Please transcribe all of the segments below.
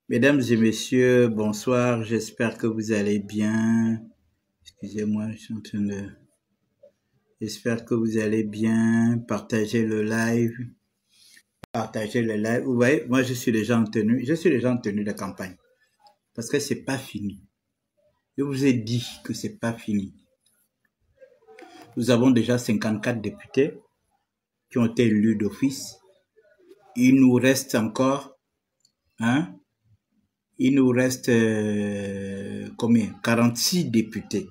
Mesdames et messieurs, bonsoir, j'espère que vous allez bien. Excusez-moi, je suis en train de... J'espère que vous allez bien. Partagez le live. Partagez le live. Vous voyez, moi je suis déjà en tenue. Je suis déjà en tenue de campagne. Parce que c'est pas fini. Je vous ai dit que c'est pas fini. Nous avons déjà 54 députés qui ont été élus d'office. Il nous reste encore, il nous reste combien? 46 députés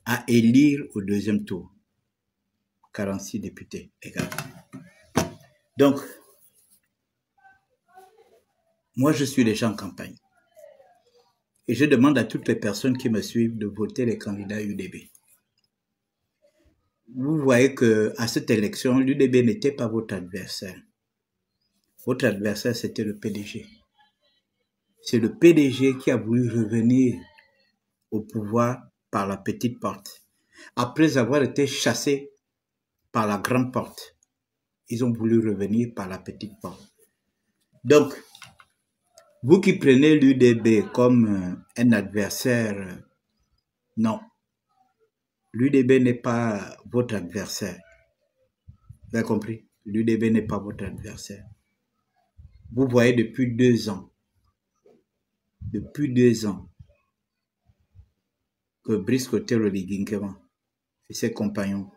à élire au deuxième tour. 46 députés, égal. Donc, moi, je suis déjà en campagne. Et je demande à toutes les personnes qui me suivent de voter les candidats UDB. Vous voyez que à cette élection, l'UDB n'était pas votre adversaire. Votre adversaire, c'était le PDG. C'est le PDG qui a voulu revenir au pouvoir par la petite porte. Après avoir été chassé par la grande porte, ils ont voulu revenir par la petite porte. Donc, vous qui prenez l'UDB comme un adversaire, non. L'UDB n'est pas votre adversaire. Vous avez compris? L'UDB n'est pas votre adversaire. Vous voyez depuis 2 ans, que Brice Cotero Liginkema et ses compagnons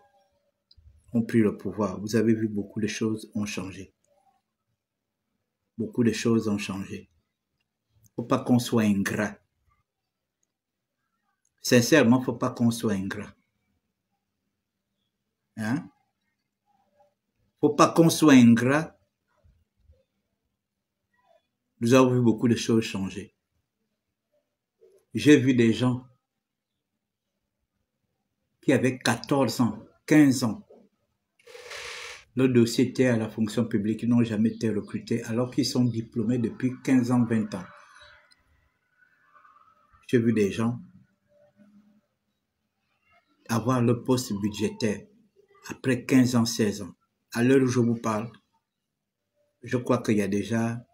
ont pris le pouvoir. Vous avez vu, beaucoup de choses ont changé. Beaucoup de choses ont changé. Faut pas qu'on soit ingrat. Sincèrement, faut pas qu'on soit ingrat. Hein? Faut pas qu'on soit ingrat. Nous avons vu beaucoup de choses changer. J'ai vu des gens qui avaient 14 ans, 15 ans. Le dossier était à la fonction publique, ils n'ont jamais été recrutés alors qu'ils sont diplômés depuis 15 ans, 20 ans. J'ai vu des gens avoir le poste budgétaire après 15 ans, 16 ans. À l'heure où je vous parle, je crois qu'il y a déjà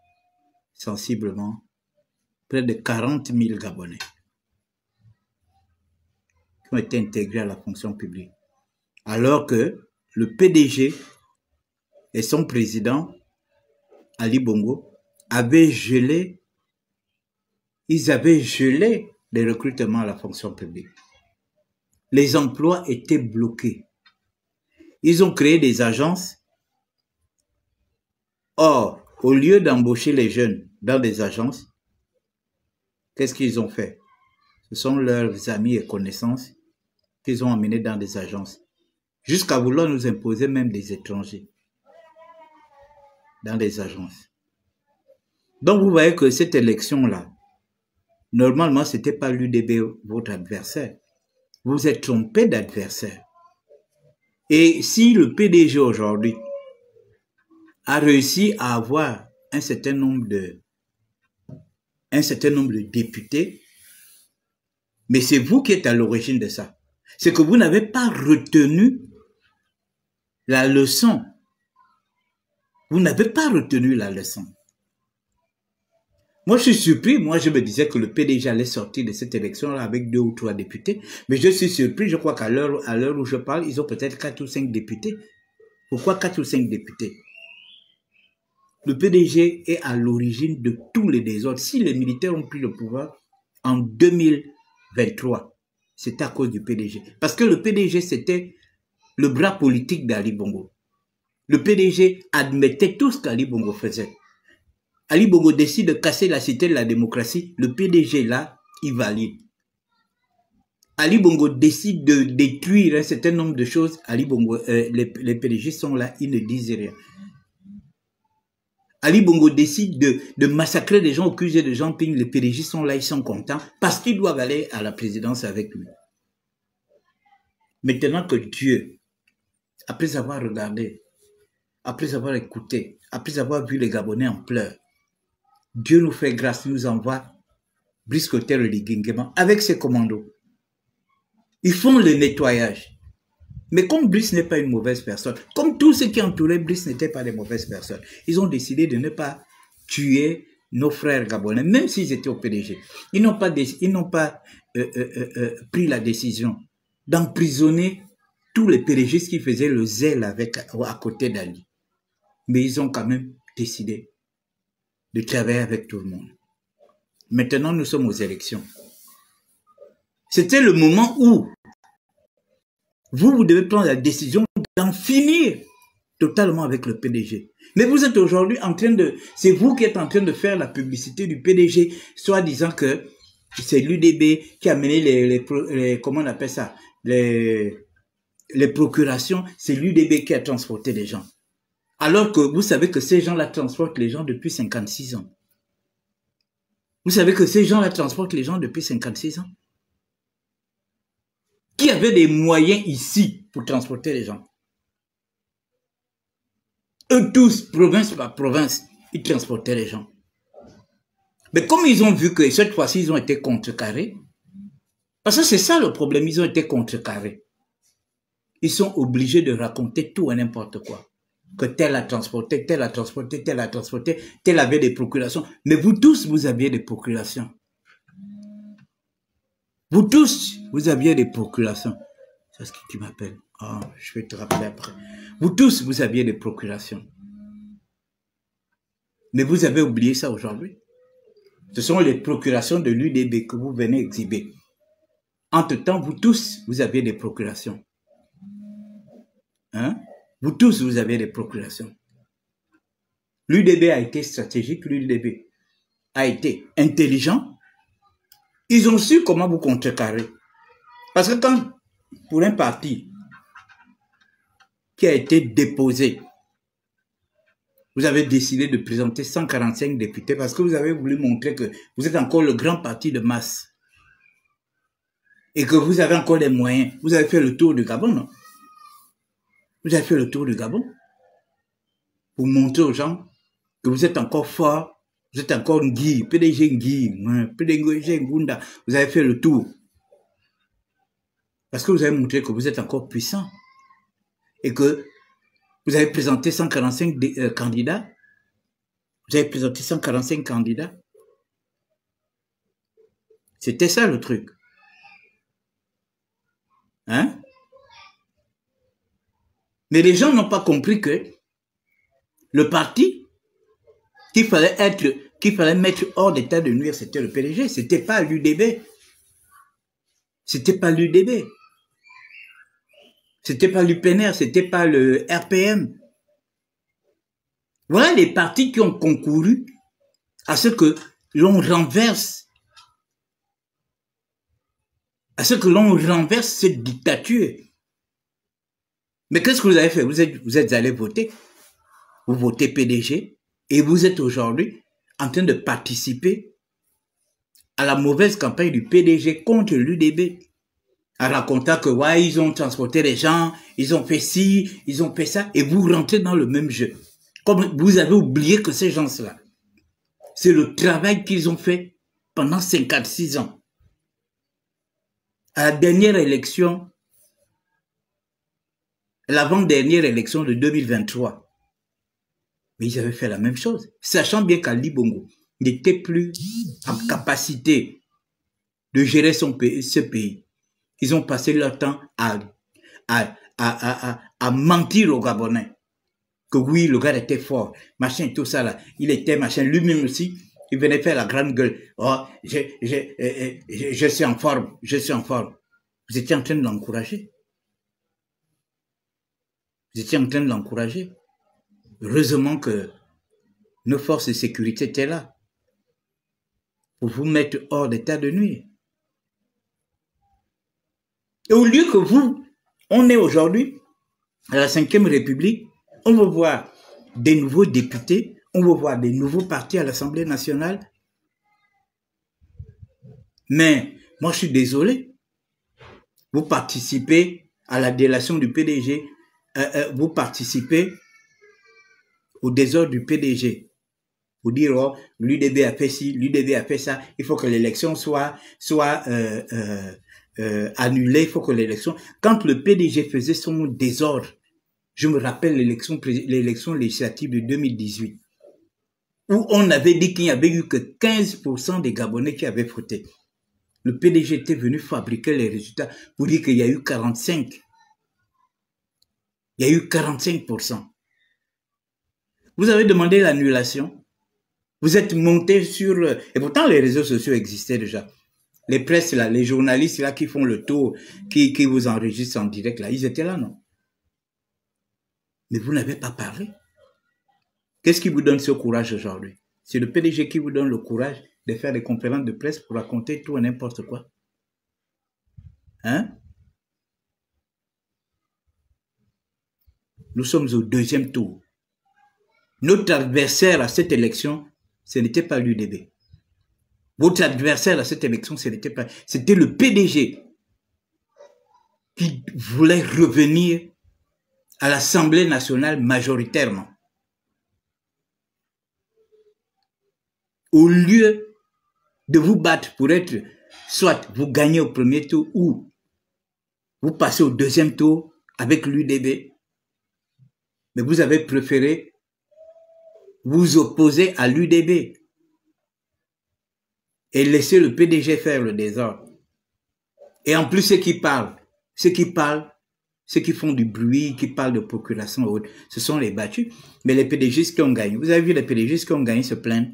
sensiblement près de 40 000 Gabonais qui ont été intégrés à la fonction publique. Alors que le PDG et son président, Ali Bongo, avaient gelé les recrutements à la fonction publique. Les emplois étaient bloqués. Ils ont créé des agences. Or, au lieu d'embaucher les jeunes dans des agences, qu'est-ce qu'ils ont fait? Ce sont leurs amis et connaissances qu'ils ont emmenés dans des agences. Jusqu'à vouloir nous imposer même des étrangers dans des agences. Donc, vous voyez que cette élection-là, normalement, ce n'était pas l'UDB votre adversaire. Vous vous êtes trompé d'adversaire. Et si le PDG aujourd'hui a réussi à avoir un certain nombre de députés, mais c'est vous qui êtes à l'origine de ça. C'est que vous n'avez pas retenu la leçon. Vous n'avez pas retenu la leçon. Moi, je suis surpris. Moi, je me disais que le PDG allait sortir de cette élection-là avec 2 ou 3 députés. Mais je suis surpris. Je crois qu'à l'heure où je parle, ils ont peut-être 4 ou 5 députés. Pourquoi 4 ou 5 députés? Le PDG est à l'origine de tous les désordres. Si les militaires ont pris le pouvoir en 2023, c'est à cause du PDG. Parce que le PDG, c'était le bras politique d'Ali Bongo. Le PDG admettait tout ce qu'Ali Bongo faisait. Ali Bongo décide de casser la cité de la démocratie. Le PDG, là, il valide. Ali Bongo décide de détruire un certain nombre de choses. Ali Bongo, les PDG sont là, ils ne disent rien. Ali Bongo décide de massacrer les gens au QG de Jean Ping. Les PDG sont là, ils sont contents parce qu'ils doivent aller à la présidence avec lui. Maintenant que Dieu, après avoir regardé, après avoir écouté, après avoir vu les Gabonais en pleurs, Dieu nous fait grâce, nous envoie Brice Cotero Liginkema avec ses commandos. Ils font le nettoyage. Mais comme Brice n'est pas une mauvaise personne, comme tous ceux qui entouraient Brice n'étaient pas des mauvaises personnes, ils ont décidé de ne pas tuer nos frères gabonais, même s'ils étaient au PDG, ils n'ont pas pris la décision d'emprisonner tous les PDGistes qui faisaient le zèle à côté d'Ali. Mais ils ont quand même décidé de travailler avec tout le monde. Maintenant, nous sommes aux élections. C'était le moment où vous devez prendre la décision d'en finir totalement avec le PDG. Mais vous êtes aujourd'hui en train de... C'est vous qui êtes en train de faire la publicité du PDG, soit disant que c'est l'UDB qui a mené les comment on appelle ça, les procurations, c'est l'UDB qui a transporté les gens. Alors que vous savez que ces gens-là transportent les gens depuis 56 ans. Vous savez que ces gens-là transportent les gens depuis 56 ans. Qui avait des moyens ici pour transporter les gens? Eux tous, province par province, ils transportaient les gens. Mais comme ils ont vu que cette fois-ci, ils ont été contrecarrés, parce que c'est ça le problème, ils ont été contrecarrés. Ils sont obligés de raconter tout et n'importe quoi. Que tel a transporté, tel a transporté, tel a transporté, tel avait des procurations. Mais vous tous, vous aviez des procurations. Vous tous, vous aviez des procurations. C'est ce que tu m'appelles. Oh, je vais te rappeler après. Vous tous, vous aviez des procurations. Mais vous avez oublié ça aujourd'hui. Ce sont les procurations de l'UDB que vous venez exhiber. Entre-temps, vous tous, vous aviez des procurations. Hein? Vous tous, vous avez des procurations. L'UDB a été stratégique, l'UDB a été intelligent. Ils ont su comment vous contrecarrer. Parce que quand, pour un parti qui a été déposé, vous avez décidé de présenter 145 députés parce que vous avez voulu montrer que vous êtes encore le grand parti de masse. Et que vous avez encore les moyens. Vous avez fait le tour du Gabon, non? Vous avez fait le tour du Gabon pour montrer aux gens que vous êtes encore fort, vous êtes encore Ngui, PDG Ngui, PDG Ngunda. Vous avez fait le tour. Parce que vous avez montré que vous êtes encore puissant. Et que vous avez présenté 145 candidats. Vous avez présenté 145 candidats. C'était ça le truc. Hein? Mais les gens n'ont pas compris que le parti qu'il fallait mettre hors d'état de nuire, c'était le PDG. C'était pas l'UDB. C'était pas l'UDB. C'était pas l'UPNR, c'était pas le RPM. Voilà les partis qui ont concouru à ce que l'on renverse, cette dictature. Mais qu'est-ce que vous avez fait? Vous êtes allé voter. Vous votez PDG et vous êtes aujourd'hui en train de participer à la mauvaise campagne du PDG contre l'UDB. En racontant que ouais, ils ont transporté les gens, ils ont fait ci, ils ont fait ça, et vous rentrez dans le même jeu. Comme vous avez oublié que ces gens-là, c'est le travail qu'ils ont fait pendant 56 ans. À la dernière élection, l'avant-dernière élection de 2023, mais ils avaient fait la même chose, sachant bien qu'Ali Bongo n'était plus en capacité de gérer ce pays. Ils ont passé leur temps à mentir aux Gabonais. Que oui, le gars était fort, machin, tout ça là. Il était machin, lui-même aussi, il venait faire la grande gueule. Oh, je suis en forme, je suis en forme. Vous étiez en train de l'encourager. Vous étiez en train de l'encourager. Heureusement que nos forces de sécurité étaient là pour vous mettre hors d'état de nuire. Et au lieu que vous, on est aujourd'hui à la 5e République, on veut voir des nouveaux députés, on veut voir des nouveaux partis à l'Assemblée nationale. Mais moi, je suis désolé. Vous participez à la délation du PDG, vous participez au désordre du PDG. Vous dire, oh, l'UDB a fait ci, l'UDB a fait ça, il faut que l'élection soit annulée, il faut que l'élection... Quand le PDG faisait son désordre, je me rappelle l'élection législative de 2018. où on avait dit qu'il n'y avait eu que 15% des Gabonais qui avaient voté. Le PDG était venu fabriquer les résultats pour dire qu'il y a eu 45. Il y a eu 45%. Vous avez demandé l'annulation. Vous êtes monté sur... Et pourtant, les réseaux sociaux existaient déjà. Les presses, là, les journalistes là, qui font le tour, qui vous enregistrent en direct, là, ils étaient là, non? Mais vous n'avez pas parlé. Qu'est-ce qui vous donne ce courage aujourd'hui? C'est le PDG qui vous donne le courage de faire des conférences de presse pour raconter tout et n'importe quoi. Hein? Nous sommes au deuxième tour. Notre adversaire à cette élection, ce n'était pas l'UDB. Votre adversaire à cette élection, ce n'était pas... C'était le PDG qui voulait revenir à l'Assemblée nationale majoritairement. Au lieu de vous battre pour être, soit vous gagnez au premier tour ou vous passez au deuxième tour avec l'UDB, mais vous avez préféré vous opposer à l'UDB et laisser le PDG faire le désordre. Et en plus, ceux qui font du bruit, qui parlent de procuration, ce sont les battus, mais les PDGistes qui ont gagné. Vous avez vu les PDGistes qui ont gagné se plaindre?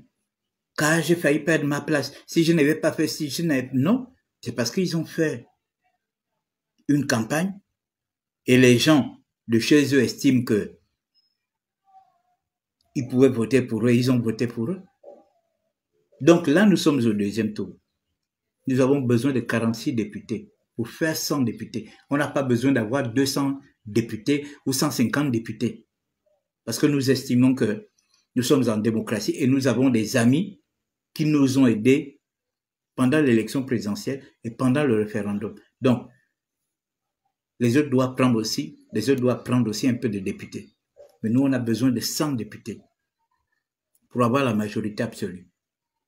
Car j'ai failli perdre ma place. Si je n'avais pas fait, si je n'avais... Non, c'est parce qu'ils ont fait une campagne et les gens de chez eux estiment que ils pouvaient voter pour eux, ils ont voté pour eux. Donc là, nous sommes au deuxième tour. Nous avons besoin de 46 députés pour faire 100 députés. On n'a pas besoin d'avoir 200 députés ou 150 députés. Parce que nous estimons que nous sommes en démocratie et nous avons des amis qui nous ont aidés pendant l'élection présidentielle et pendant le référendum. Donc, les autres doivent prendre aussi un peu de députés. Mais nous, on a besoin de 100 députés pour avoir la majorité absolue.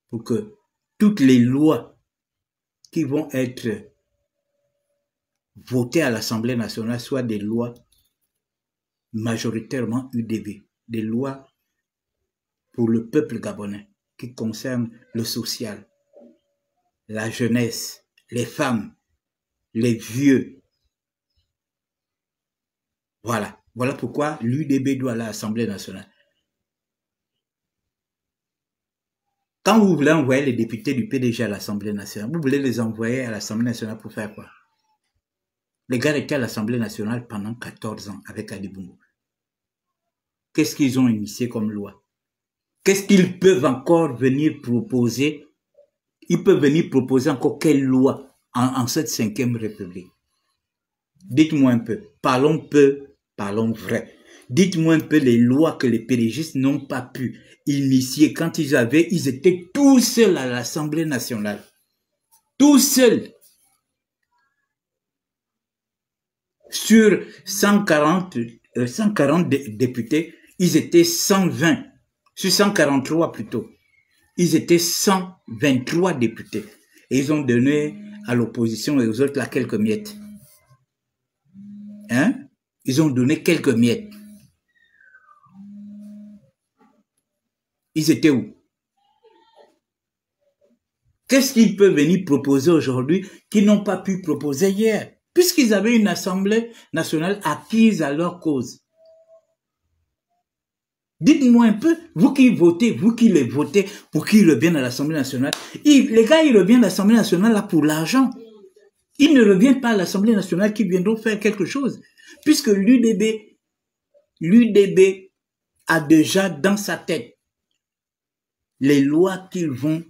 Pour que toutes les lois qui vont être votées à l'Assemblée nationale soient des lois majoritairement UDB, des lois pour le peuple gabonais qui concernent le social, la jeunesse, les femmes, les vieux. Voilà. Voilà pourquoi l'UDB doit aller à l'Assemblée nationale. Quand vous voulez envoyer les députés du PDG à l'Assemblée nationale, vous voulez les envoyer à l'Assemblée nationale pour faire quoi? Les gars étaient à l'Assemblée nationale pendant 14 ans avec Ali Bongo. Qu'est-ce qu'ils ont initié comme loi? Qu'est-ce qu'ils peuvent encore venir proposer? Ils peuvent venir proposer encore quelle loi en cette 5e République? Dites-moi un peu. Parlons vrai. Dites-moi un peu les lois que les pédégistes n'ont pas pu initier quand ils étaient tout seuls à l'Assemblée nationale. Tout seuls. Sur 140 députés, ils étaient 120. Sur 143 plutôt. Ils étaient 123 députés. Et ils ont donné à l'opposition et aux autres là quelques miettes. Hein? Ils ont donné quelques miettes. Ils étaient où? Qu'est-ce qu'ils peuvent venir proposer aujourd'hui qu'ils n'ont pas pu proposer hier? Puisqu'ils avaient une Assemblée nationale acquise à leur cause. Dites-moi un peu, vous qui votez, vous qui les votez pour qu'ils reviennent à l'Assemblée nationale. Les gars, ils reviennent à l'Assemblée nationale là pour l'argent. Ils ne reviennent pas à l'Assemblée nationale qui viendront faire quelque chose. Puisque l'UDB a déjà dans sa tête les lois qu'ils vont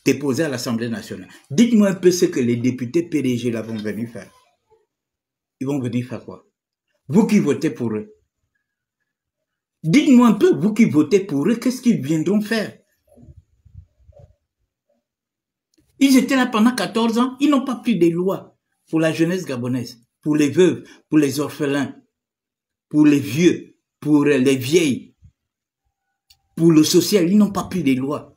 déposer à l'Assemblée nationale. Dites-moi un peu ce que les députés PDG là vont venir faire. Ils vont venir faire quoi? Vous qui votez pour eux. Dites-moi un peu, vous qui votez pour eux, qu'est-ce qu'ils viendront faire? Ils étaient là pendant 14 ans, ils n'ont pas pris des lois pour la jeunesse gabonaise, pour les veuves, pour les orphelins, pour les vieux, pour les vieilles, pour le social, ils n'ont pas pris des lois.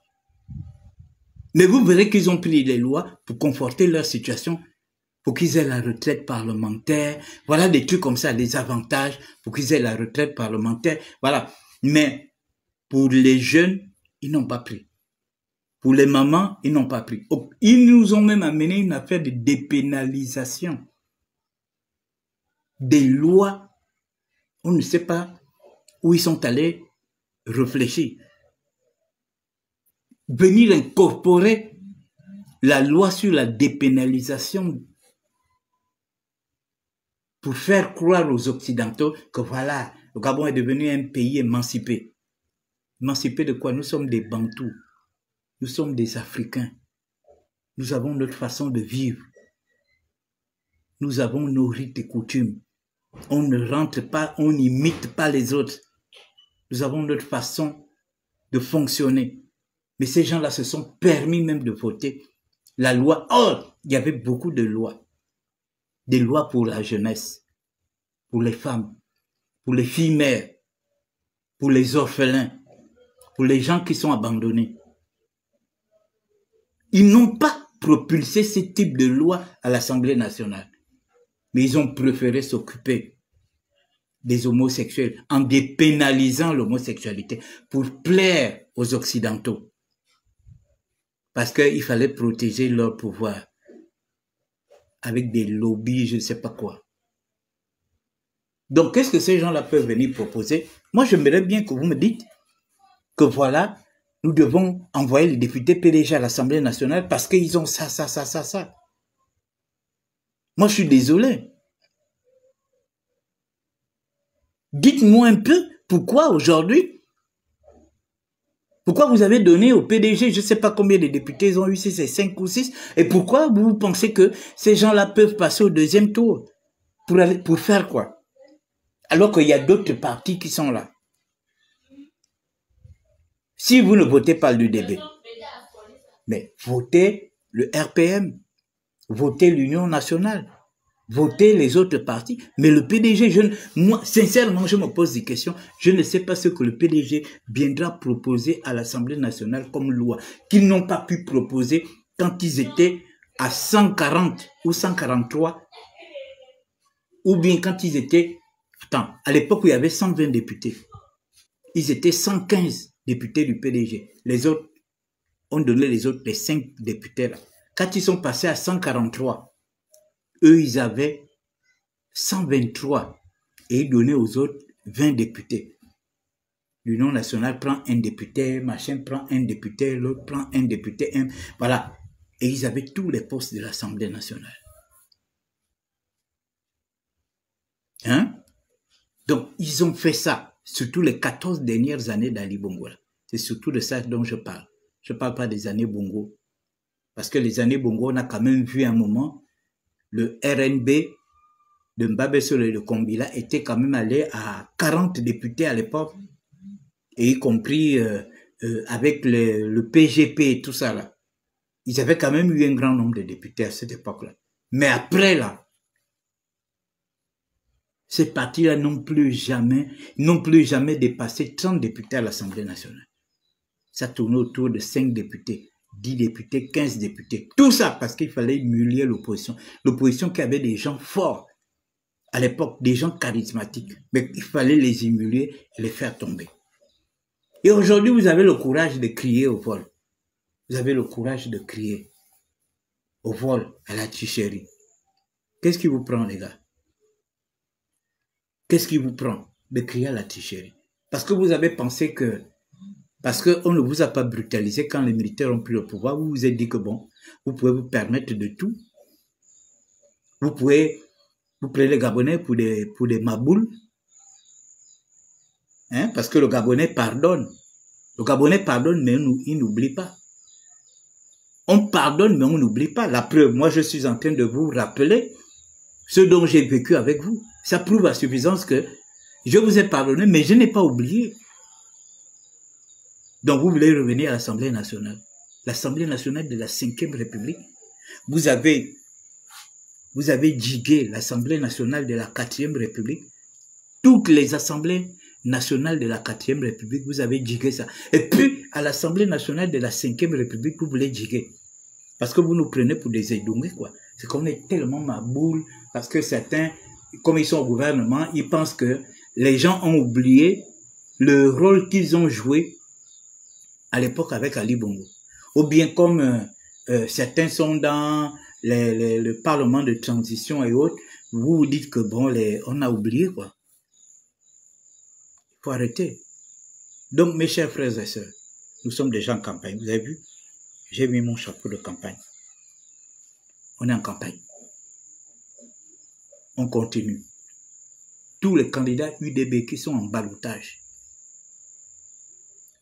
Mais vous verrez qu'ils ont pris des lois pour conforter leur situation, pour qu'ils aient la retraite parlementaire, voilà des trucs comme ça, des avantages, pour qu'ils aient la retraite parlementaire, voilà. Mais pour les jeunes, Ils n'ont pas pris. Pour les mamans, ils n'ont pas pris. Ils nous ont même amené une affaire de dépénalisation. Des lois, on ne sait pas où ils sont allés réfléchir. Venir incorporer la loi sur la dépénalisation pour faire croire aux Occidentaux que voilà, le Gabon est devenu un pays émancipé. Émancipé de quoi? Nous sommes des Bantous. Nous sommes des Africains. Nous avons notre façon de vivre. Nous avons nos rites et coutumes. On ne rentre pas, on n'imite pas les autres. Nous avons notre façon de fonctionner. Mais ces gens-là se sont permis même de voter la loi. Or, il y avait beaucoup de lois. Des lois pour la jeunesse, pour les femmes, pour les filles mères, pour les orphelins, pour les gens qui sont abandonnés. Ils n'ont pas propulsé ce type de loi à l'Assemblée nationale. Mais ils ont préféré s'occuper des homosexuels en dépénalisant l'homosexualité pour plaire aux Occidentaux. Parce qu'il fallait protéger leur pouvoir avec des lobbies, je ne sais pas quoi. Donc, qu'est-ce que ces gens-là peuvent venir proposer? Moi, j'aimerais bien que vous me dites que voilà, nous devons envoyer les députés PDG à l'Assemblée nationale parce qu'ils ont ça. Moi, je suis désolé. Dites-moi un peu pourquoi aujourd'hui, pourquoi vous avez donné au PDG, je ne sais pas combien de députés ils ont eu, si c'est 5 ou 6, et pourquoi vous pensez que ces gens-là peuvent passer au deuxième tour pour faire quoi? Alors qu'il y a d'autres partis qui sont là. Si vous ne votez pas l'UDB, mais votez le RPM, votez l'Union nationale, votez les autres partis. Mais le PDG, moi, sincèrement, je me pose des questions. Je ne sais pas ce que le PDG viendra proposer à l'Assemblée nationale comme loi, qu'ils n'ont pas pu proposer quand ils étaient à 140 ou 143, ou bien quand ils étaient... Attends, à l'époque où il y avait 120 députés, ils étaient 115 députés du PDG. Les autres ont donné les 5 députés là. Quand ils sont passés à 143, eux, ils avaient 123 et ils donnaient aux autres 20 députés. L'Union nationale prend un député, machin prend un député, l'autre prend un député, voilà. Et ils avaient tous les postes de l'Assemblée nationale. Hein? Donc, ils ont fait ça, surtout les 14 dernières années d'Ali Bongo. C'est surtout de ça dont je parle. Je ne parle pas des années Bongo. Parce que les années Bongo, on a quand même vu un moment, le RNB de Mbabé Solo et de Kombila était quand même allé à 40 députés à l'époque, et y compris avec le PGP et tout ça là. Ils avaient quand même eu un grand nombre de députés à cette époque-là. Mais après là, ces partis-là n'ont plus jamais dépassé 30 députés à l'Assemblée nationale. Ça tournait autour de 5 députés, 10 députés, 15 députés. Tout ça parce qu'il fallait humilier l'opposition. L'opposition qui avait des gens forts à l'époque, des gens charismatiques. Mais il fallait les humilier et les faire tomber. Et aujourd'hui, vous avez le courage de crier au vol. Vous avez le courage de crier au vol, à la tricherie. Qu'est-ce qui vous prend, les gars? Qu'est-ce qui vous prend de crier à la tricherie? Parce que vous avez pensé que, parce qu'on ne vous a pas brutalisé quand les militaires ont pris le pouvoir, vous vous êtes dit que bon, vous pouvez vous permettre de tout. Vous prenez les Gabonais pour des maboules. Hein? Parce que le Gabonais pardonne. Le Gabonais pardonne, mais il n'oublie pas. On pardonne, mais on n'oublie pas. La preuve, moi je suis en train de vous rappeler ce dont j'ai vécu avec vous. Ça prouve à suffisance que je vous ai pardonné, mais je n'ai pas oublié. Donc vous voulez revenir à l'Assemblée nationale. L'Assemblée nationale de la 5e République. Vous avez digué l'Assemblée nationale de la 4e République. Toutes les assemblées nationales de la 4e République, vous avez digué ça. Et puis, à l'Assemblée nationale de la 5e République, vous voulez diguer. Parce que vous nous prenez pour des édoumés, quoi. C'est qu'on est tellement maboule, parce que certains, comme ils sont au gouvernement, ils pensent que les gens ont oublié le rôle qu'ils ont joué à l'époque avec Ali Bongo. Ou bien comme certains sont dans le parlement de transition et autres, vous vous dites que bon, on a oublié quoi. Il faut arrêter. Donc mes chers frères et sœurs, nous sommes déjà en campagne. Vous avez vu, j'ai mis mon chapeau de campagne. On est en campagne. On continue. Tous les candidats UDB qui sont en ballottage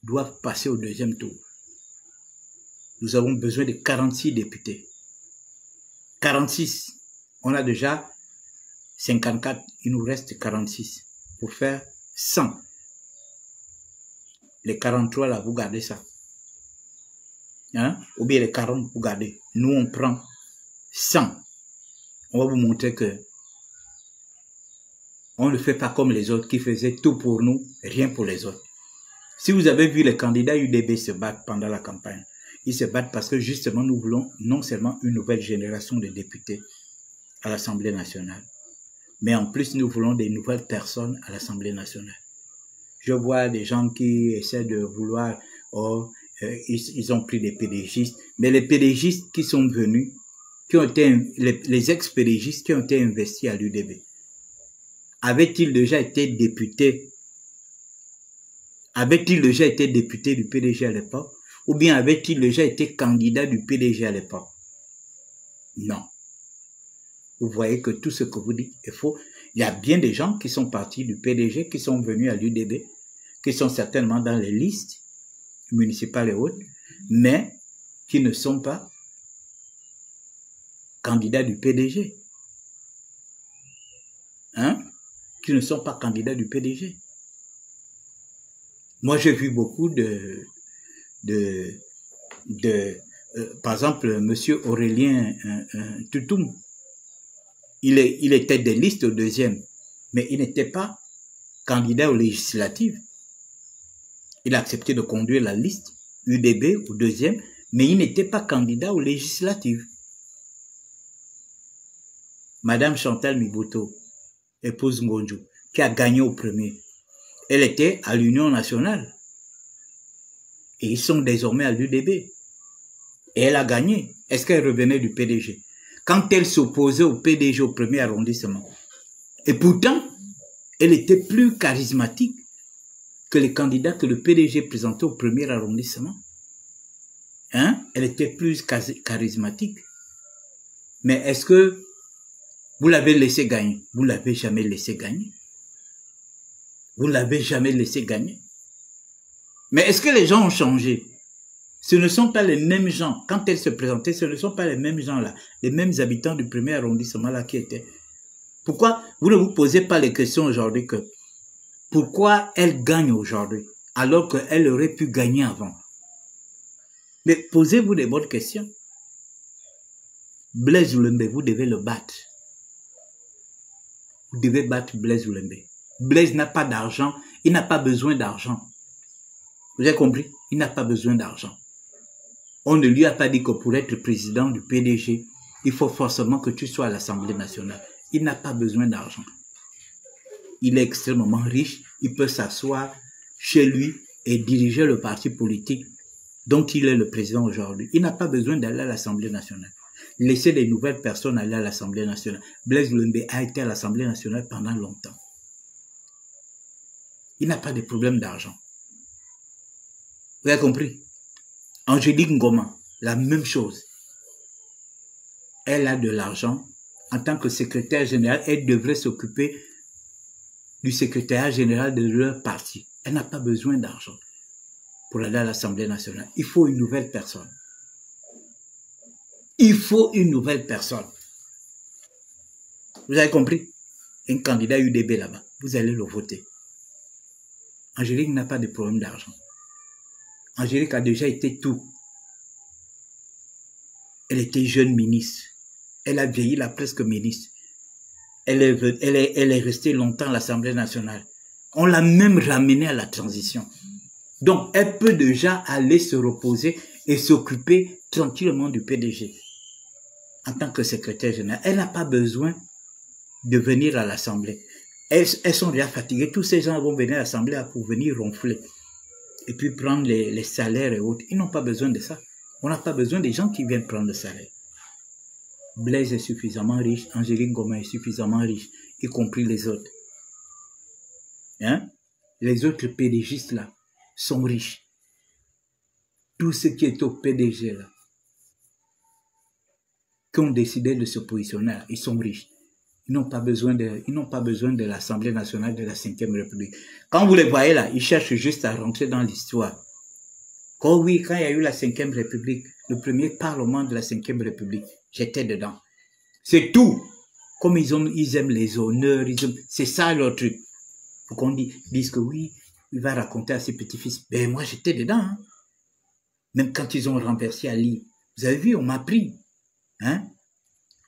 doivent passer au deuxième tour. Nous avons besoin de 46 députés. 46. On a déjà 54. Il nous reste 46 pour faire 100. Les 43 là, vous gardez ça. Hein? Ou bien les 40, vous gardez. Nous, on prend 100. On va vous montrer que on ne fait pas comme les autres qui faisaient tout pour nous, rien pour les autres. Si vous avez vu les candidats UDB se battre pendant la campagne, ils se battent parce que justement nous voulons non seulement une nouvelle génération de députés à l'Assemblée nationale, mais en plus nous voulons des nouvelles personnes à l'Assemblée nationale. Je vois des gens qui essaient de vouloir, ils ont pris des PDGistes, mais les PDGistes qui sont venus, qui ont été, les ex-PDGistes qui ont été investis à l'UDB, avaient-ils déjà été députés? Avait-il déjà été député du PDG à l'époque? Ou bien avait-il déjà été candidat du PDG à l'époque? Non. Vous voyez que tout ce que vous dites est faux. Il y a bien des gens qui sont partis du PDG, qui sont venus à l'UDB, qui sont certainement dans les listes municipales et autres, mais qui ne sont pas candidats du PDG. Hein? Qui ne sont pas candidats du PDG. Moi, j'ai vu beaucoup par exemple, monsieur Aurélien Toutoum. Il était des listes au deuxième, mais il n'était pas candidat aux législatives. Il a accepté de conduire la liste UDB au deuxième, mais il n'était pas candidat aux législatives. Madame Chantal Miboto, épouse Ngonjo, qui a gagné au premier, elle était à l'Union nationale. Et ils sont désormais à l'UDB. Et elle a gagné. Est-ce qu'elle revenait du PDG? Quand elle s'opposait au PDG au premier arrondissement. Et pourtant, elle était plus charismatique que les candidats que le PDG présentait au premier arrondissement. Hein? Elle était plus charismatique. Mais est-ce que vous l'avez laissé gagner? Vous ne l'avez jamais laissé gagner. Vous ne l'avez jamais laissé gagner. Mais est-ce que les gens ont changé? Ce ne sont pas les mêmes gens. Quand elle se présentait, ce ne sont pas les mêmes gens là. Les mêmes habitants du premier arrondissement là qui étaient. Pourquoi vous ne vous posez pas les questions aujourd'hui que pourquoi elle gagne aujourd'hui alors qu'elle aurait pu gagner avant? Mais posez-vous des bonnes questions. Blaise Oulembe, vous devez le battre. Vous devez battre Blaise Oulembe. Blaise n'a pas d'argent, il n'a pas besoin d'argent. Vous avez compris? Il n'a pas besoin d'argent. On ne lui a pas dit que pour être président du PDG, il faut forcément que tu sois à l'Assemblée nationale. Il n'a pas besoin d'argent. Il est extrêmement riche, il peut s'asseoir chez lui et diriger le parti politique dont il est le président aujourd'hui. Il n'a pas besoin d'aller à l'Assemblée nationale. Laissez les nouvelles personnes aller à l'Assemblée nationale. Blaise Oulembe a été à l'Assemblée nationale pendant longtemps. Il n'a pas de problème d'argent. Vous avez compris? Angélique Ngoma, la même chose. Elle a de l'argent. En tant que secrétaire général, elle devrait s'occuper du secrétariat général de leur parti. Elle n'a pas besoin d'argent pour aller à l'Assemblée nationale. Il faut une nouvelle personne. Il faut une nouvelle personne. Vous avez compris? Un candidat UDB là-bas, vous allez le voter. Angélique n'a pas de problème d'argent. Angélique a déjà été tout. Elle était jeune ministre. Elle a vieilli là presque ministre. Elle est restée longtemps à l'Assemblée nationale. On l'a même ramenée à la transition. Donc, elle peut déjà aller se reposer et s'occuper tranquillement du PDG. En tant que secrétaire général, elle n'a pas besoin de venir à l'Assemblée. Elles sont déjà fatiguées. Tous ces gens vont venir à l'Assemblée pour venir ronfler. et puis prendre les salaires et autres. Ils n'ont pas besoin de ça. On n'a pas besoin des gens qui viennent prendre le salaire. Blaise est suffisamment riche, Angélique Goma est suffisamment riche, y compris les autres. Hein? Les autres PDGistes là sont riches. Tous ceux qui est au PDG là, qui ont décidé de se positionner là, ils sont riches. Ils n'ont pas besoin de l'Assemblée nationale de la 5e République. Quand vous les voyez là, ils cherchent juste à rentrer dans l'histoire. Quand il y a eu la 5e République, le premier parlement de la 5e République, j'étais dedans. C'est tout. Comme ils aiment les honneurs, c'est ça leur truc. Pour qu'on dise que oui, il va raconter à ses petits-fils. Ben moi j'étais dedans. Hein. Même quand ils ont renversé Ali. Vous avez vu, on m'a pris. Hein?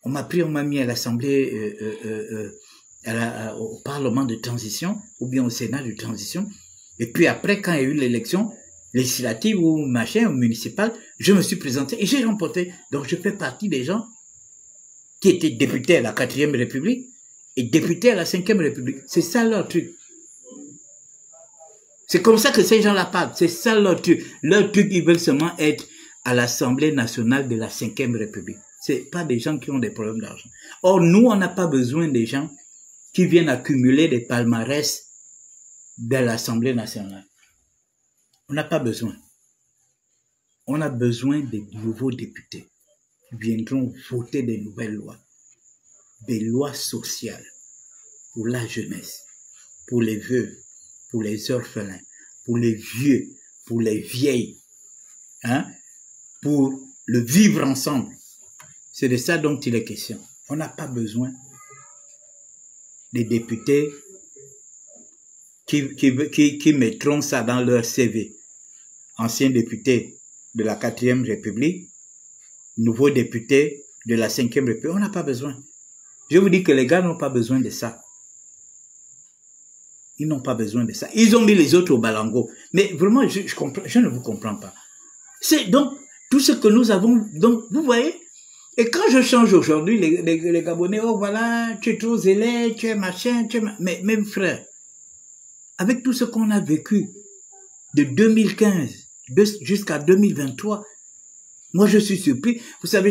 On m'a mis à l'Assemblée, au Parlement de transition, ou bien au Sénat de transition. Et puis après, quand il y a eu l'élection législative ou machin, ou municipale, je me suis présenté et j'ai remporté. Donc je fais partie des gens qui étaient députés à la 4e République et députés à la 5e République. C'est ça leur truc. C'est comme ça que ces gens-là parlent. C'est ça leur truc. Leur truc, ils veulent seulement être à l'Assemblée nationale de la 5e République. C'est pas des gens qui ont des problèmes d'argent. Or, nous, on n'a pas besoin des gens qui viennent accumuler des palmarès de l'Assemblée nationale. On n'a pas besoin. On a besoin des nouveaux députés qui viendront voter des nouvelles lois. Des lois sociales pour la jeunesse, pour les veuves, pour les orphelins, pour les vieux, pour les vieilles, hein, pour le vivre ensemble. C'est de ça dont il est question. On n'a pas besoin des députés qui mettront ça dans leur CV. Anciens députés de la 4e République, nouveaux députés de la 5e République. On n'a pas besoin. Je vous dis que les gars n'ont pas besoin de ça. Ils n'ont pas besoin de ça. Ils ont mis les autres au balango. Mais vraiment, je ne vous comprends pas. C'est donc tout ce que nous avons. Donc, vous voyez. Et quand je change aujourd'hui, les Gabonais, oh voilà, tu es trop zélé, tu es machin, mais même frère, avec tout ce qu'on a vécu de 2015 jusqu'à 2023, moi je suis surpris. Vous savez,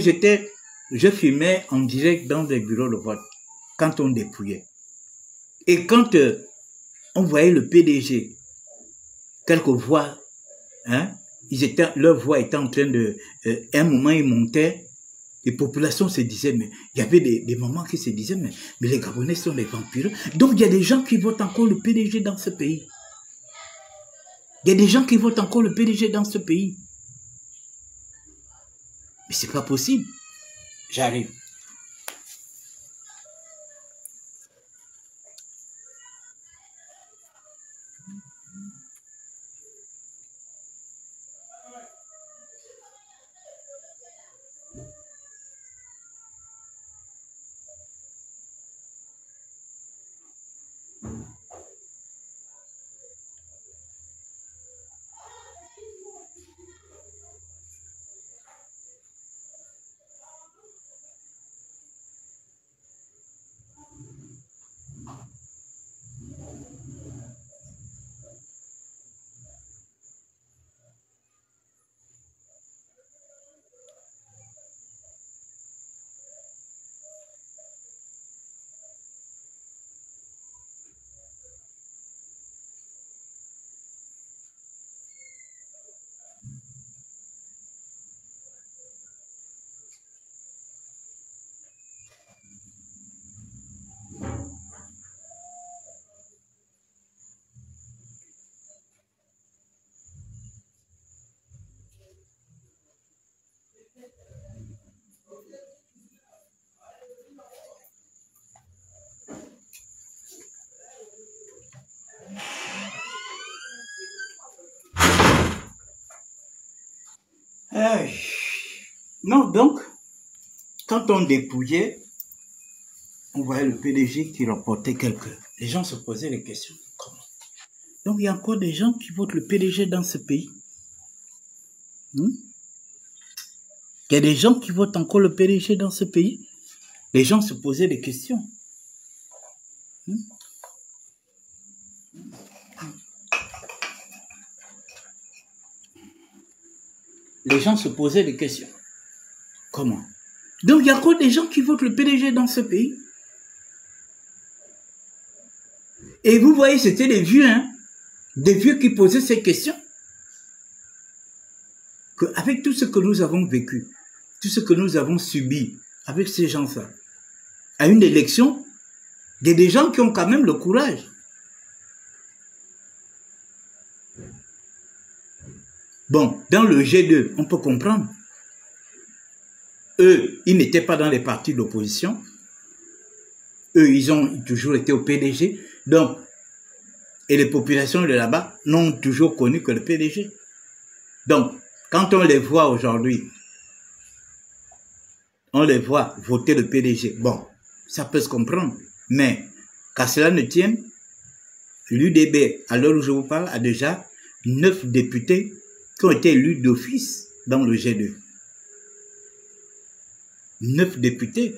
je filmais en direct dans des bureaux de vote quand on dépouillait. Et quand on voyait le PDG, quelquefois, hein, leur voix était en train de, un moment ils montaient. Les populations se disaient, mais il y avait des moments qui se disaient, mais les Gabonais sont des vampires. Donc il y a des gens qui votent encore le PDG dans ce pays. Il y a des gens qui votent encore le PDG dans ce pays. Mais c'est pas possible. J'arrive. Non, donc, quand on dépouillait, on voyait le PDG qui remportait quelques. Les gens se posaient des questions. Comment? Donc, il y a encore des gens qui votent le PDG dans ce pays. Il y a des gens qui votent encore le PDG dans ce pays. Les gens se posaient des questions. les gens se posaient des questions. Comment? Donc, il y a encore des gens qui votent le PDG dans ce pays. Et vous voyez, c'était des vieux, hein, des vieux qui posaient ces questions. Avec tout ce que nous avons vécu, tout ce que nous avons subi avec ces gens-là, à une élection, il y a des gens qui ont quand même le courage. Bon, dans le G2, on peut comprendre. Eux, ils n'étaient pas dans les partis d'opposition. Eux, ils ont toujours été au PDG. Donc, et les populations de là-bas n'ont toujours connu que le PDG. Donc, quand on les voit aujourd'hui, on les voit voter le PDG. Bon, ça peut se comprendre. Mais, qu'à cela ne tienne, l'UDB, à l'heure où je vous parle, a déjà 9 députés qui ont été élus d'office dans le G2. 9 députés.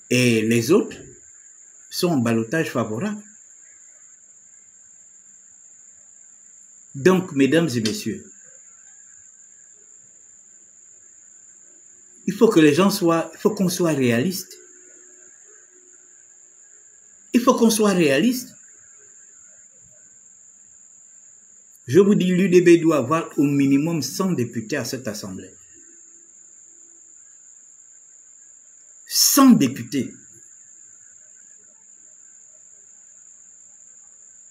Et les autres sont en ballottage favorable. Donc, mesdames et messieurs, il faut que les gens soient, il faut qu'on soit réaliste. Il faut qu'on soit réaliste. Je vous dis, l'UDB doit avoir au minimum 100 députés à cette assemblée. 100 députés.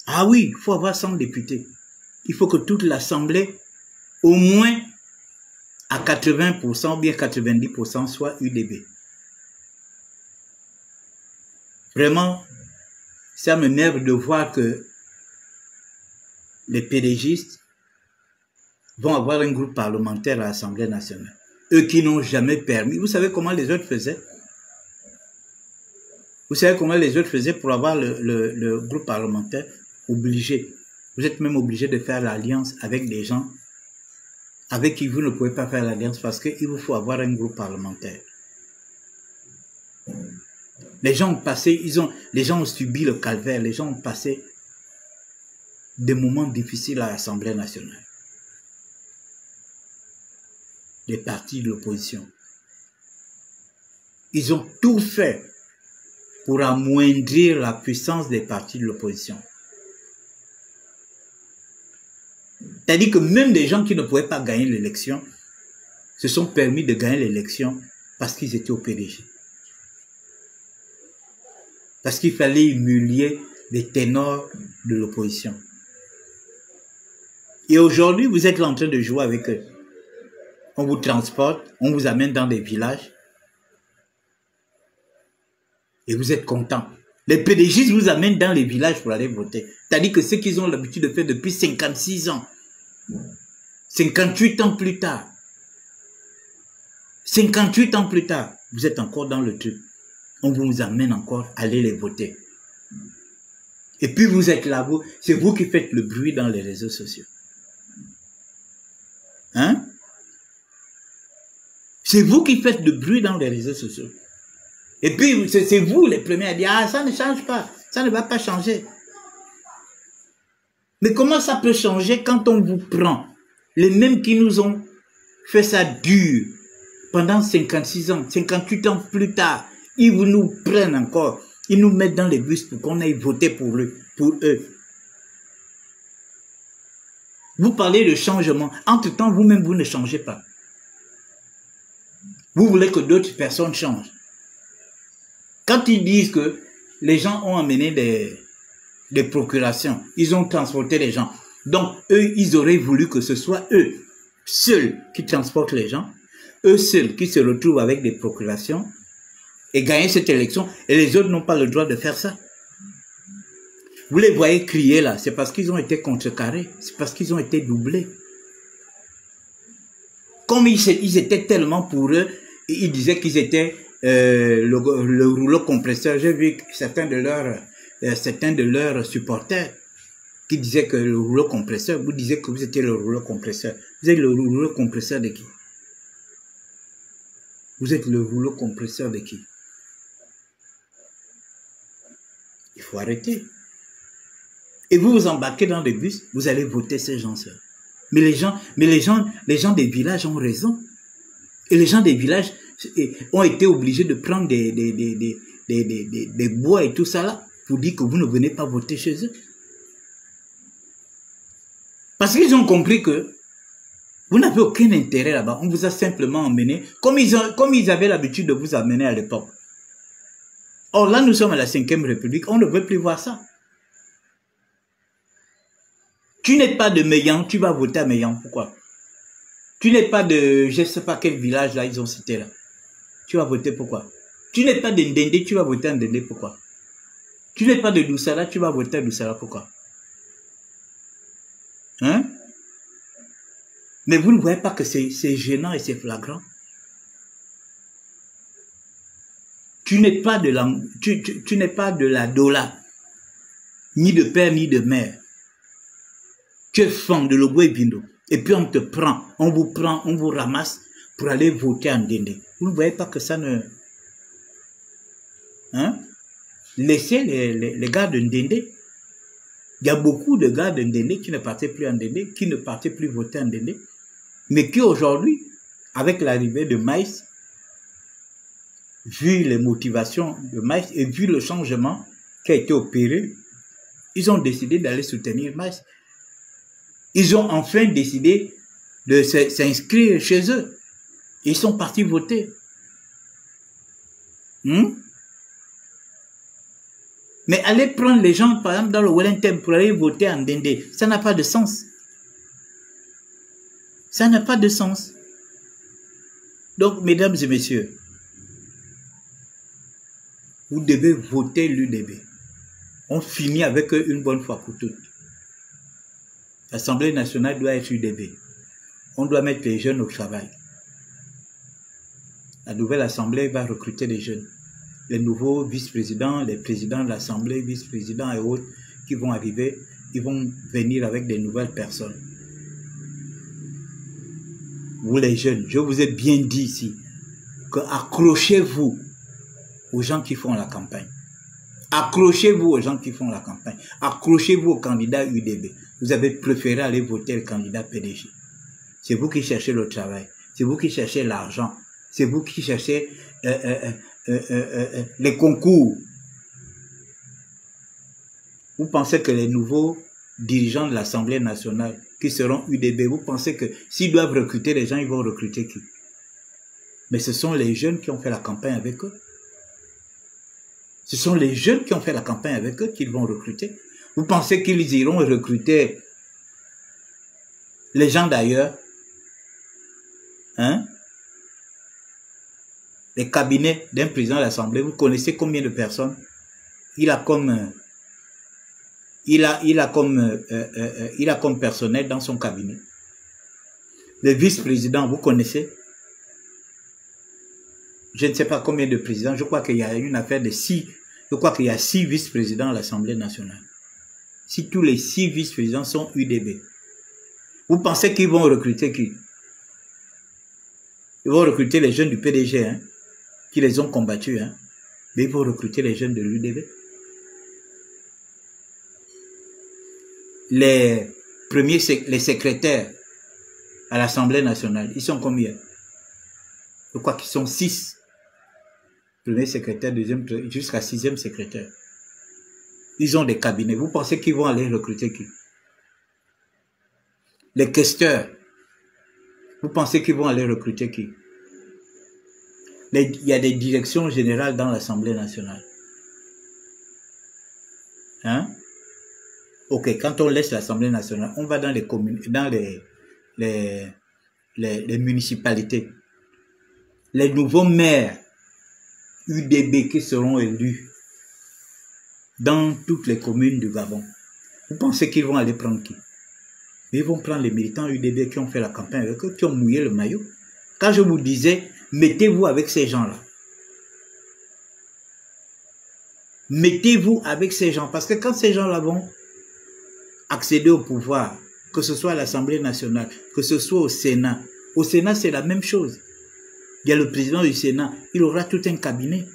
Ah oui, il faut avoir 100 députés. Il faut que toute l'assemblée, au moins à 80% ou bien 90% soit UDB. Vraiment, ça m'énerve de voir que les PDGistes vont avoir un groupe parlementaire à l'Assemblée nationale. Eux qui n'ont jamais permis. Vous savez comment les autres faisaient? Vous savez comment les autres faisaient pour avoir le groupe parlementaire? Obligé. Vous êtes même obligé de faire l'alliance avec des gens avec qui vous ne pouvez pas faire l'alliance parce qu'il vous faut avoir un groupe parlementaire. Les gens ont passé, les gens ont subi le calvaire, les gens ont passé des moments difficiles à l'Assemblée nationale. Les partis de l'opposition. Ils ont tout fait pour amoindrir la puissance des partis de l'opposition. C'est-à-dire que même des gens qui ne pouvaient pas gagner l'élection se sont permis de gagner l'élection parce qu'ils étaient au PDG. Parce qu'il fallait humilier les ténors de l'opposition. Et aujourd'hui, vous êtes là en train de jouer avec eux. On vous transporte, on vous amène dans des villages. Et vous êtes contents. Les PDG vous amènent dans les villages pour aller voter. C'est-à-dire que ce qu'ils ont l'habitude de faire depuis 56 ans. 58 ans plus tard. 58 ans plus tard, vous êtes encore dans le truc. On vous amène encore à aller les voter. Et puis vous êtes là, c'est vous qui faites le bruit dans les réseaux sociaux. Hein? C'est vous qui faites le bruit dans les réseaux sociaux. Et puis c'est vous les premiers à dire, ah ça ne change pas, ça ne va pas changer. Mais comment ça peut changer quand on vous prend? Les mêmes qui nous ont fait ça dur pendant 56 ans, 58 ans plus tard, ils nous prennent encore, ils nous mettent dans les bus pour qu'on aille voter pour eux. Vous parlez de changement. Entre-temps, vous-même, vous ne changez pas. Vous voulez que d'autres personnes changent. Quand ils disent que les gens ont amené des procurations, ils ont transporté les gens. Donc, eux, ils auraient voulu que ce soit eux seuls qui transportent les gens, eux seuls qui se retrouvent avec des procurations et gagner cette élection, et les autres n'ont pas le droit de faire ça. Vous les voyez crier là, c'est parce qu'ils ont été contrecarrés, c'est parce qu'ils ont été doublés. Comme ils étaient tellement pour eux, ils disaient qu'ils étaient le rouleau compresseur. J'ai vu certains de leurs supporters qui disaient que le rouleau compresseur, vous disiez que vous étiez le rouleau compresseur. Vous êtes le rouleau compresseur de qui? Vous êtes le rouleau compresseur de qui? Il faut arrêter. Et vous vous embarquez dans des bus, vous allez voter ces gens-là. Mais les gens des villages ont raison. Et les gens des villages ont été obligés de prendre des bois et tout ça là pour dire que vous ne venez pas voter chez eux. Parce qu'ils ont compris que vous n'avez aucun intérêt là-bas. On vous a simplement emmené, comme ils avaient l'habitude de vous amener à l'époque. Or là, nous sommes à la 5e République, on ne veut plus voir ça. Tu n'es pas de Meillan, tu vas voter à Meillan. Pourquoi? Tu n'es pas de, je ne sais pas quel village là, ils ont cité là. Tu vas voter pourquoi? Tu n'es pas de Ndende, tu vas voter à Ndende, pourquoi? Tu n'es pas de Doussala, tu vas voter à Doussala, pourquoi? Hein? Mais vous ne voyez pas que c'est gênant et c'est flagrant? Tu n'es pas de la Dola, ni de père ni de mère. Tu es fan de Logbo et Bindo. Et puis on te prend, on vous ramasse pour aller voter en Ndende. Vous ne voyez pas que ça ne... Hein? Laissez les gars de Ndende. Il y a beaucoup de gars de Ndende qui ne partaient plus en Ndende, qui ne partaient plus voter en Ndende, mais qui aujourd'hui, avec l'arrivée de Maïs, vu les motivations de Maïs et vu le changement qui a été opéré, ils ont décidé d'aller soutenir Maïs. Ils ont enfin décidé de s'inscrire chez eux. Ils sont partis voter. Mais aller prendre les gens, par exemple, dans le Wellington pour aller voter en Ndende, ça n'a pas de sens. Ça n'a pas de sens. Donc, mesdames et messieurs, vous devez voter l'UDB. On finit avec eux une bonne fois pour toutes. L'Assemblée nationale doit être UDB. On doit mettre les jeunes au travail. La nouvelle Assemblée va recruter les jeunes. Les nouveaux vice-présidents, les présidents de l'Assemblée, vice-présidents et autres qui vont arriver, ils vont venir avec des nouvelles personnes. Vous les jeunes, je vous ai bien dit ici, que accrochez-vous aux gens qui font la campagne. Accrochez-vous aux gens qui font la campagne. Accrochez-vous au candidat UDB. Vous avez préféré aller voter le candidat PDG. C'est vous qui cherchez le travail. C'est vous qui cherchez l'argent. C'est vous qui cherchez les concours. Vous pensez que les nouveaux dirigeants de l'Assemblée nationale qui seront UDB, vous pensez que s'ils doivent recruter les gens, ils vont recruter qui? Mais ce sont les jeunes qui ont fait la campagne avec eux. Ce sont les jeunes qui ont fait la campagne avec eux qu'ils vont recruter. Vous pensez qu'ils iront recruter les gens d'ailleurs? Hein? Les cabinets d'un président de l'Assemblée, vous connaissez combien de personnes? Il a comme personnel dans son cabinet. Le vice-président, vous connaissez? Je ne sais pas combien de présidents. Je crois qu'il y a une affaire de 6. Je crois qu'il y a 6 vice-présidents à l'Assemblée nationale. Si tous les 6 vice-présidents sont UDB, vous pensez qu'ils vont recruter qui? Ils vont recruter les jeunes du PDG, hein, qui les ont combattus, hein, mais ils vont recruter les jeunes de l'UDB. Les secrétaires à l'Assemblée nationale, ils sont combien? Je crois qu'ils sont 6. Premier secrétaire, deuxième, jusqu'à 6e secrétaire. Ils ont des cabinets. Vous pensez qu'ils vont aller recruter qui? Les questeurs. Vous pensez qu'ils vont aller recruter qui? Il y a des directions générales dans l'Assemblée nationale. Hein? Ok, quand on laisse l'Assemblée nationale, on va dans les communes, dans les municipalités. Les nouveaux maires UDB qui seront élus dans toutes les communes du Gabon. Vous pensez qu'ils vont aller prendre qui? Ils vont prendre les militants UDB qui ont fait la campagne avec eux, qui ont mouillé le maillot. Quand je vous disais, mettez-vous avec ces gens-là. Mettez-vous avec ces gens. Parce que quand ces gens-là vont accéder au pouvoir, que ce soit à l'Assemblée nationale, que ce soit au Sénat c'est la même chose. Il y a le président du Sénat, il aura tout un cabinet.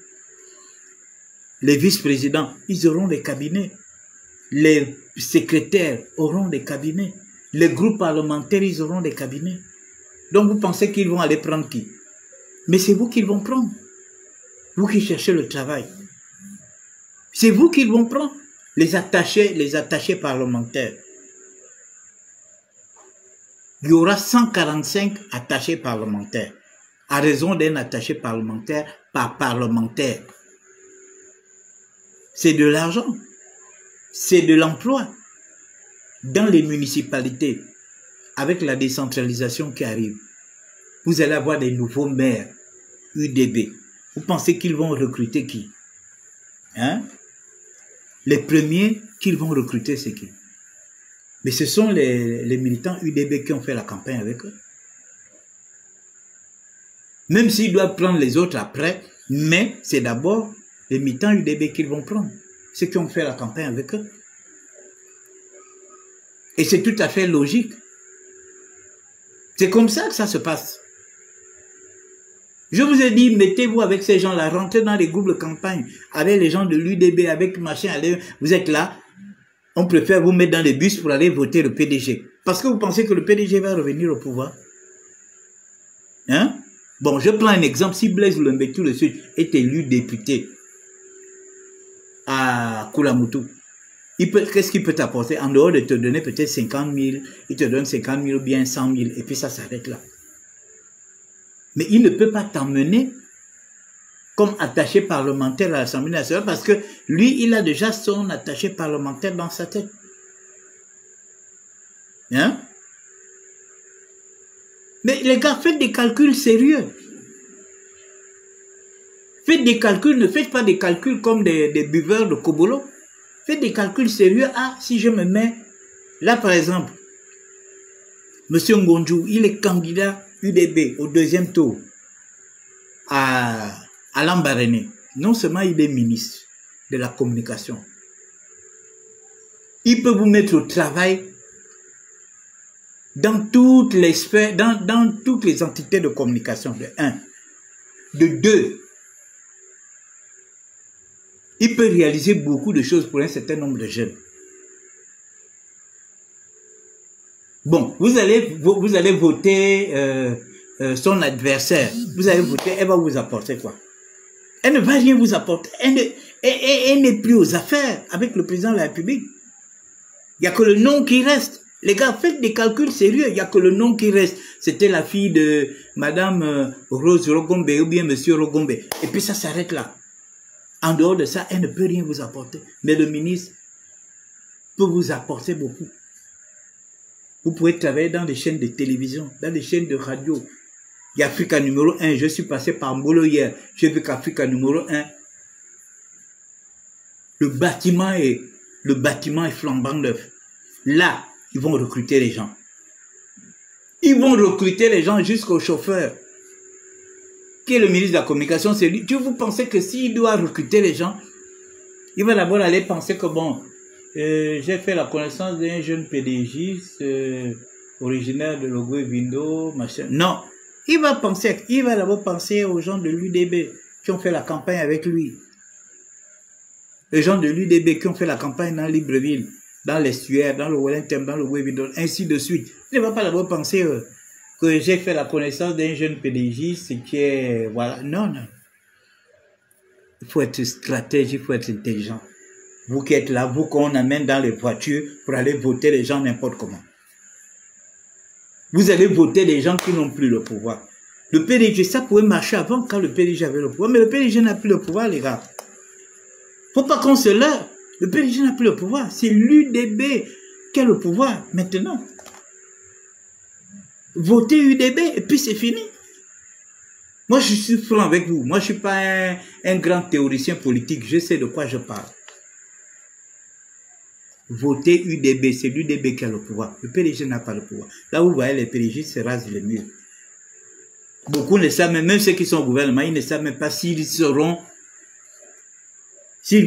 Les vice-présidents, ils auront des cabinets. Les secrétaires auront des cabinets. Les groupes parlementaires, ils auront des cabinets. Donc vous pensez qu'ils vont aller prendre qui? Mais c'est vous qu'ils vont prendre. Vous qui cherchez le travail. C'est vous qu'ils vont prendre. Les attachés parlementaires. Il y aura 145 attachés parlementaires. À raison d'un attaché parlementaire par parlementaire. C'est de l'argent. C'est de l'emploi. Dans les municipalités, avec la décentralisation qui arrive, vous allez avoir des nouveaux maires UDB. Vous pensez qu'ils vont recruter qui? Hein? Les premiers qu'ils vont recruter, c'est qui? Mais ce sont les militants UDB qui ont fait la campagne avec eux. Même s'ils doivent prendre les autres après, mais c'est d'abord les militants UDB qu'ils vont prendre. Ceux qui ont fait la campagne avec eux. Et c'est tout à fait logique. C'est comme ça que ça se passe. Je vous ai dit, mettez-vous avec ces gens-là, rentrez dans les groupes de campagne, avec les gens de l'UDB, avec machin, allez, vous êtes là, on préfère vous mettre dans les bus pour aller voter le PDG. Parce que vous pensez que le PDG va revenir au pouvoir. Hein? Bon, je prends un exemple, si Blaise Lembe tout de suite est élu député à Koulamoutou, qu'est-ce qu'il peut t'apporter? En dehors de te donner peut-être 50 000, il te donne 50 000 ou bien 100 000, et puis ça s'arrête là. Mais il ne peut pas t'emmener comme attaché parlementaire à l'Assemblée nationale parce que lui, il a déjà son attaché parlementaire dans sa tête. Hein? Mais les gars, faites des calculs sérieux. Faites des calculs, ne faites pas des calculs comme des buveurs de Kobolo. Faites des calculs sérieux. Ah, si je me mets, là par exemple, M. Ngonjou, il est candidat UDB au deuxième tour à Lambaréné. Non seulement il est ministre de la communication, il peut vous mettre au travail dans toutes les sphères, dans toutes les entités de communication, de 1. De 2, il peut réaliser beaucoup de choses pour un certain nombre de jeunes. Bon, vous allez voter son adversaire. Vous allez voter, elle va vous apporter quoi? Elle ne va rien vous apporter. Elle n'est plus aux affaires avec le président de la République. Il n'y a que le nom qui reste. Les gars, faites des calculs sérieux. Il n'y a que le nom qui reste. C'était la fille de Madame Rose Rogombe ou bien Monsieur Rogombe. Et puis ça s'arrête là. En dehors de ça, elle ne peut rien vous apporter. Mais le ministre peut vous apporter beaucoup. Vous pouvez travailler dans des chaînes de télévision, dans des chaînes de radio. Il y a Africa numéro 1. Je suis passé par Mbolo hier. J'ai vu qu'Africa numéro 1, le bâtiment est flambant neuf. Là, ils vont recruter les gens. Ils vont recruter les gens jusqu'au chauffeur. Qui est le ministre de la Communication, c'est lui. Vous pensez que s'il doit recruter les gens, il va d'abord aller penser que bon, j'ai fait la connaissance d'un jeune PDGiste originaire de Logoué Vindo, machin. Non, il va d'abord penser aux gens de l'UDB qui ont fait la campagne avec lui. Les gens de l'UDB qui ont fait la campagne dans Libreville, dans l'estuaire, dans le Wellington, dans le Webidon, ainsi de suite. Il ne va pas d'abord penser que j'ai fait la connaissance d'un jeune PDGiste qui est... Voilà. Non, non. Il faut être stratège, il faut être intelligent. Vous qui êtes là, vous qu'on amène dans les voitures pour aller voter les gens n'importe comment. Vous allez voter les gens qui n'ont plus le pouvoir. Le PDG, ça pouvait marcher avant quand le PDG avait le pouvoir, mais le PDG n'a plus le pouvoir, les gars. Faut pas qu'on se leurre. Le PDG n'a plus le pouvoir. C'est l'UDB qui a le pouvoir maintenant. Votez UDB et puis c'est fini. Moi, je suis franc avec vous. Moi, je suis pas un grand théoricien politique. Je sais de quoi je parle. Votez UDB, c'est l'UDB qui a le pouvoir. Le PDG n'a pas le pouvoir. Là où vous voyez les PDG se rasent les murs. Beaucoup ne savent même ceux qui sont au gouvernement, ils ne savent même pas s'ils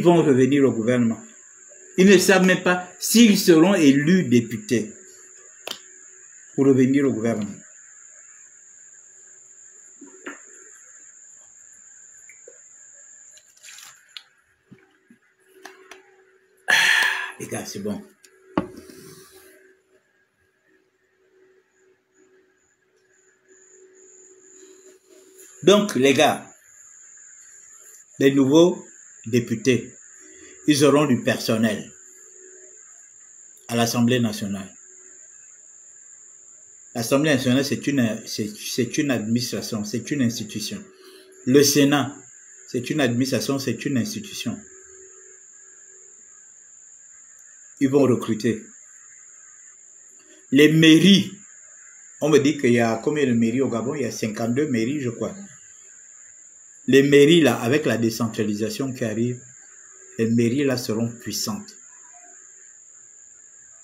vont revenir au gouvernement. Ils ne savent même pas s'ils seront élus députés pour revenir au gouvernement. Les gars, c'est bon. Donc, les gars, les nouveaux députés, ils auront du personnel à l'Assemblée nationale. L'Assemblée nationale, c'est une administration, c'est une institution. Le Sénat, c'est une administration, c'est une institution. Ils vont recruter. Les mairies, on me dit qu'il y a combien de mairies au Gabon? Il y a 52 mairies, je crois. Les mairies, là, avec la décentralisation qui arrive, les mairies, là, seront puissantes.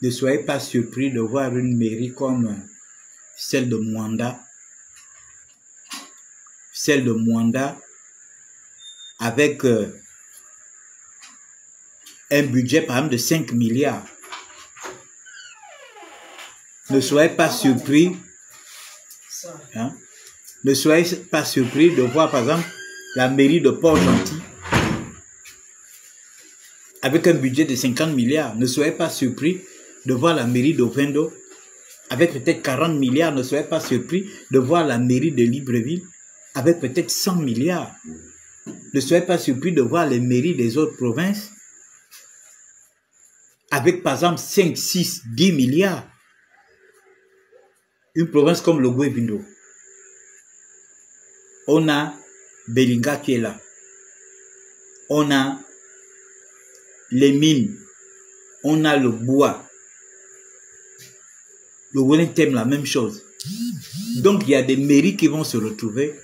Ne soyez pas surpris de voir une mairie comme celle de Mwanda. Celle de Mwanda, avec un budget, par exemple, de 5 milliards. Ne soyez pas surpris. Hein? Ne soyez pas surpris de voir, par exemple, la mairie de Port-Gentil avec un budget de 50 milliards. Ne soyez pas surpris de voir la mairie d'Ovendo avec peut-être 40 milliards. Ne soyez pas surpris de voir la mairie de Libreville avec peut-être 100 milliards. Ne soyez pas surpris de voir les mairies des autres provinces avec, par exemple, 5, 6, 10 milliards. Une province comme le Guevindo. On a Belinga qui est là. On a les mines. On a le bois. Le Wellington, la même chose. Donc, il y a des mairies qui vont se retrouver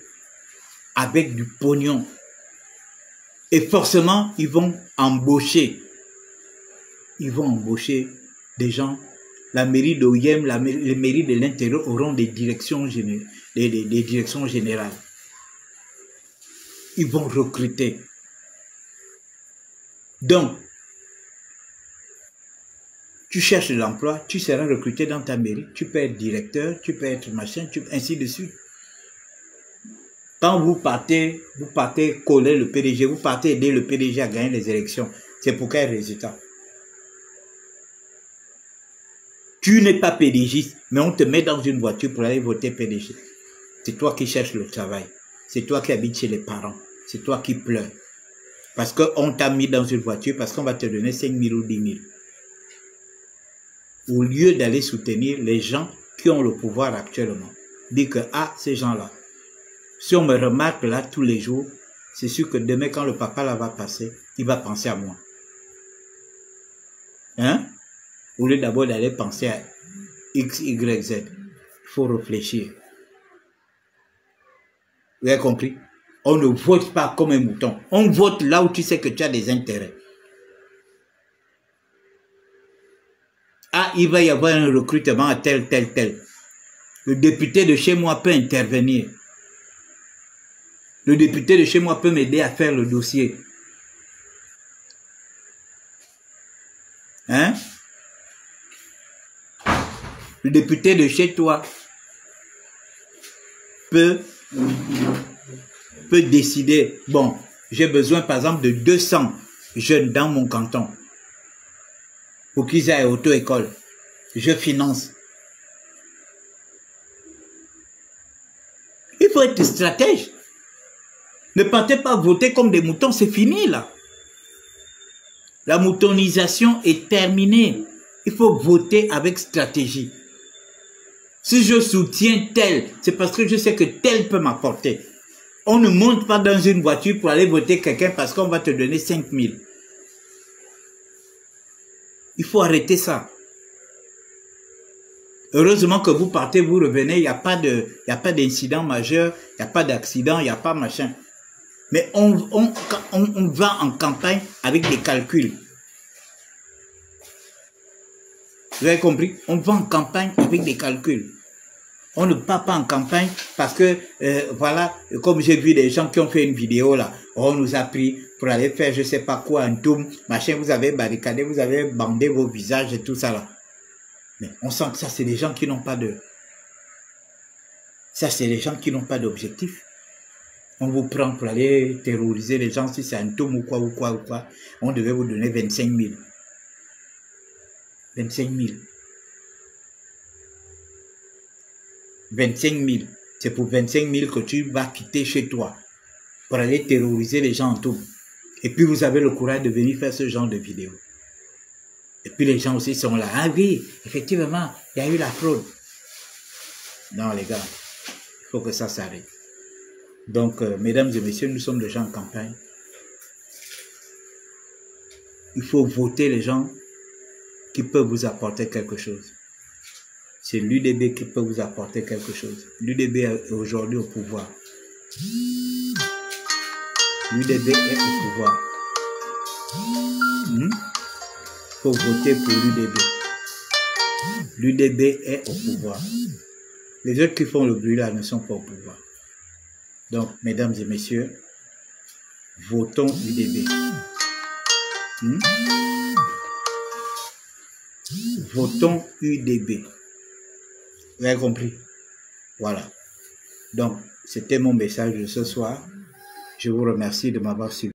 avec du pognon. Et forcément, ils vont embaucher. Ils vont embaucher des gens. La mairie d'Oyem, les mairies de l'intérieur auront des directions générales. Des directions générales. Ils vont recruter. Donc, tu cherches de l'emploi, tu seras recruté dans ta mairie, tu peux être directeur, tu peux être machin, ainsi de suite. Quand vous partez coller le PDG, vous partez aider le PDG à gagner les élections. C'est pour quel résultat? Tu n'es pas PDG, mais on te met dans une voiture pour aller voter PDG. C'est toi qui cherches le travail. C'est toi qui habites chez les parents. C'est toi qui pleures. Parce qu'on t'a mis dans une voiture, parce qu'on va te donner 5 000 ou 10 000. Au lieu d'aller soutenir les gens qui ont le pouvoir actuellement. Dire que, ah, ces gens-là, si on me remarque là tous les jours, c'est sûr que demain, quand le papa là va passer, il va penser à moi. Hein? Au lieu d'abord d'aller penser à X, Y, Z. Il faut réfléchir. Vous avez compris? On ne vote pas comme un mouton. On vote là où tu sais que tu as des intérêts. Ah, il va y avoir un recrutement à tel. Le député de chez moi peut intervenir. Le député de chez moi peut m'aider à faire le dossier. Hein? Le député de chez toi peut décider, bon, j'ai besoin par exemple de 200 jeunes dans mon canton pour qu'ils aillent à auto-école. Je finance. Il faut être stratège. Ne partez pas voter comme des moutons, c'est fini là. La moutonisation est terminée. Il faut voter avec stratégie. Si je soutiens tel, c'est parce que je sais que tel peut m'apporter. On ne monte pas dans une voiture pour aller voter quelqu'un parce qu'on va te donner 5 000. Il faut arrêter ça. Heureusement que vous partez, vous revenez, il n'y a pas d'incident majeur, il n'y a pas d'accident, il n'y a pas machin. Mais on va en campagne avec des calculs. Vous avez compris? On va en campagne avec des calculs. On ne part pas en campagne parce que, voilà, comme j'ai vu des gens qui ont fait une vidéo là, on nous a pris pour aller faire je sais pas quoi, un toum, machin, vous avez barricadé, vous avez bandé vos visages et tout ça là. Mais on sent que ça, c'est des gens qui n'ont pas de... Ça, c'est des gens qui n'ont pas d'objectif. On vous prend pour aller terroriser les gens si c'est un toum ou quoi. On devait vous donner 25 000. 25 000. 25 000. C'est pour 25 000 que tu vas quitter chez toi pour aller terroriser les gens en tout. Et puis vous avez le courage de venir faire ce genre de vidéo. Et puis les gens aussi sont là. Ah oui, effectivement, il y a eu la fraude. Non les gars, il faut que ça s'arrête. Donc, mesdames et messieurs, nous sommes déjà en campagne. Il faut voter les gens qui peuvent vous apporter quelque chose. C'est l'UDB qui peut vous apporter quelque chose. L'UDB est aujourd'hui au pouvoir. L'UDB est au pouvoir. Il faut voter pour l'UDB. L'UDB est au pouvoir. Les autres qui font le bruit là ne sont pas au pouvoir. Donc, mesdames et messieurs, votons l'UDB. Votons UDB. Vous avez compris? Voilà. Donc, c'était mon message de ce soir. Je vous remercie de m'avoir suivi.